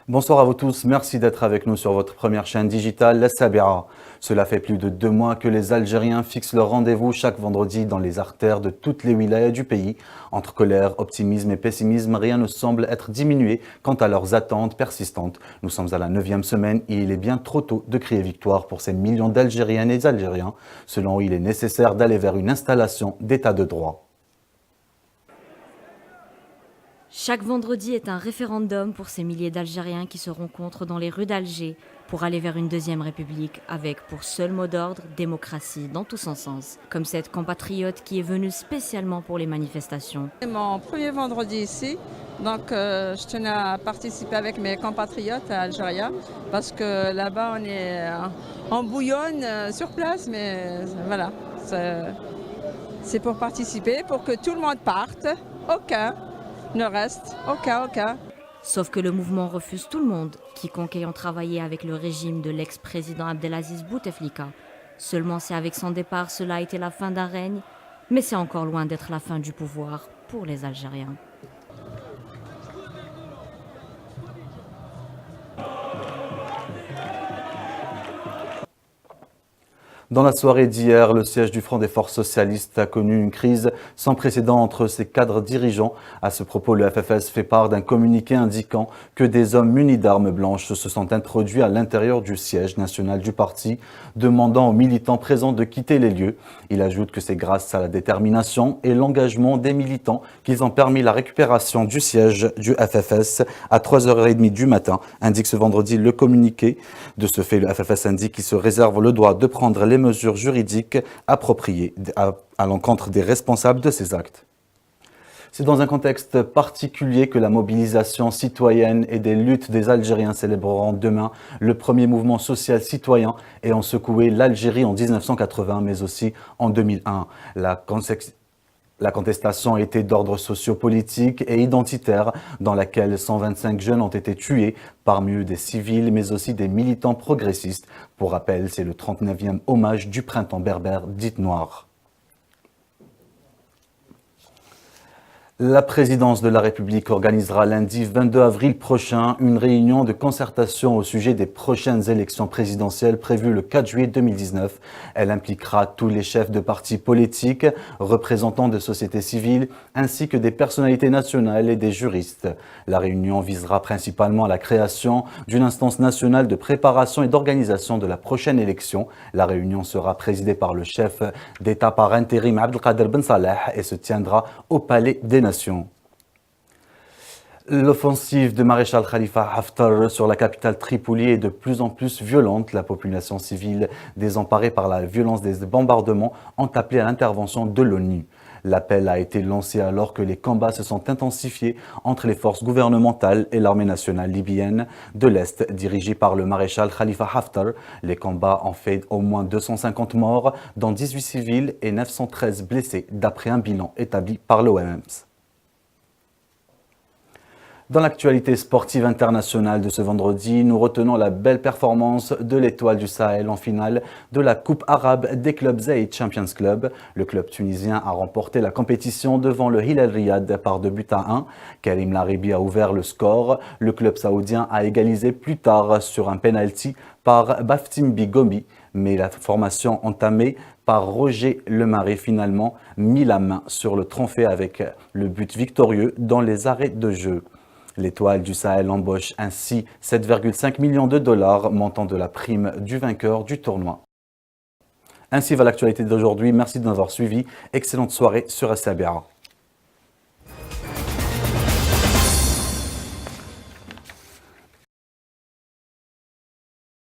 Bonsoir à vous tous, merci d'être avec nous sur votre première chaîne digitale, La Sabira. Cela fait plus de 2 mois que les Algériens fixent leur rendez-vous chaque vendredi dans les artères de toutes les wilayas du pays. Entre colère, optimisme et pessimisme, rien ne semble être diminué quant à leurs attentes persistantes. Nous sommes à la 9e semaine et il est bien trop tôt de crier victoire pour ces millions d'Algériennes et d'Algériens, selon eux il est nécessaire d'aller vers une installation d'état de droit. Chaque vendredi est un référendum pour ces milliers d'Algériens qui se rencontrent dans les rues d'Alger pour aller vers une deuxième république avec pour seul mot d'ordre démocratie dans tout son sens, comme cette compatriote qui est venue spécialement pour les manifestations. C'est mon premier vendredi ici, donc je tenais à participer avec mes compatriotes algériens parce que là-bas on bouillonne sur place, mais voilà, c'est pour participer, pour que tout le monde parte, aucun ne reste, aucun. Sauf que le mouvement refuse tout le monde, quiconque ayant travaillé avec le régime de l'ex-président Abdelaziz Bouteflika. Seulement si avec son départ cela a été la fin d'un règne, mais c'est encore loin d'être la fin du pouvoir pour les Algériens. Dans la soirée d'hier, le siège du Front des forces socialistes a connu une crise sans précédent entre ses cadres dirigeants. À ce propos, le FFS fait part d'un communiqué indiquant que des hommes munis d'armes blanches se sont introduits à l'intérieur du siège national du parti, demandant aux militants présents de quitter les lieux. Il ajoute que c'est grâce à la détermination et l'engagement des militants qu'ils ont permis la récupération du siège du FFS à 3h30 du matin, indique ce vendredi le communiqué. De ce fait, le FFS indique qu'il se réserve le droit de prendre les mesures juridiques appropriées à l'encontre des responsables de ces actes. C'est dans un contexte particulier que la mobilisation citoyenne et des luttes des Algériens célébreront demain le premier mouvement social citoyen ayant secoué l'Algérie en 1980, mais aussi en 2001. La contestation était d'ordre sociopolitique et identitaire, dans laquelle 125 jeunes ont été tués, parmi eux des civils, mais aussi des militants progressistes. Pour rappel, c'est le 39e hommage du printemps berbère dite noire. La présidence de la République organisera lundi 22 avril prochain une réunion de concertation au sujet des prochaines élections présidentielles prévues le 4 juillet 2019. Elle impliquera tous les chefs de partis politiques, représentants de sociétés civiles, ainsi que des personnalités nationales et des juristes. La réunion visera principalement à la création d'une instance nationale de préparation et d'organisation de la prochaine élection. La réunion sera présidée par le chef d'État par intérim Abdelkader Ben Saleh et se tiendra au Palais des Nations. L'offensive de Maréchal Khalifa Haftar sur la capitale Tripoli est de plus en plus violente. La population civile désemparée par la violence des bombardements ont appelé à l'intervention de l'ONU. L'appel a été lancé alors que les combats se sont intensifiés entre les forces gouvernementales et l'armée nationale libyenne de l'Est, dirigée par le maréchal Khalifa Haftar. Les combats ont fait au moins 250 morts, dont 18 civils et 913 blessés, d'après un bilan établi par l'OMS. Dans l'actualité sportive internationale de ce vendredi, nous retenons la belle performance de l'Étoile du Sahel en finale de la Coupe arabe des clubs Zaïd Champions Club. Le club tunisien a remporté la compétition devant le Hilal Riyad par 2-1. Karim Laribi a ouvert le score. Le club saoudien a égalisé plus tard sur un penalty par Baftim Bigomi. Mais la formation entamée par Roger Lemarie finalement mit la main sur le trophée avec le but victorieux dans les arrêts de jeu. L'Étoile du Sahel embauche ainsi 7,5 millions de dollars, montant de la prime du vainqueur du tournoi. Ainsi va l'actualité d'aujourd'hui. Merci de nous avoir suivis. Excellente soirée sur SABA.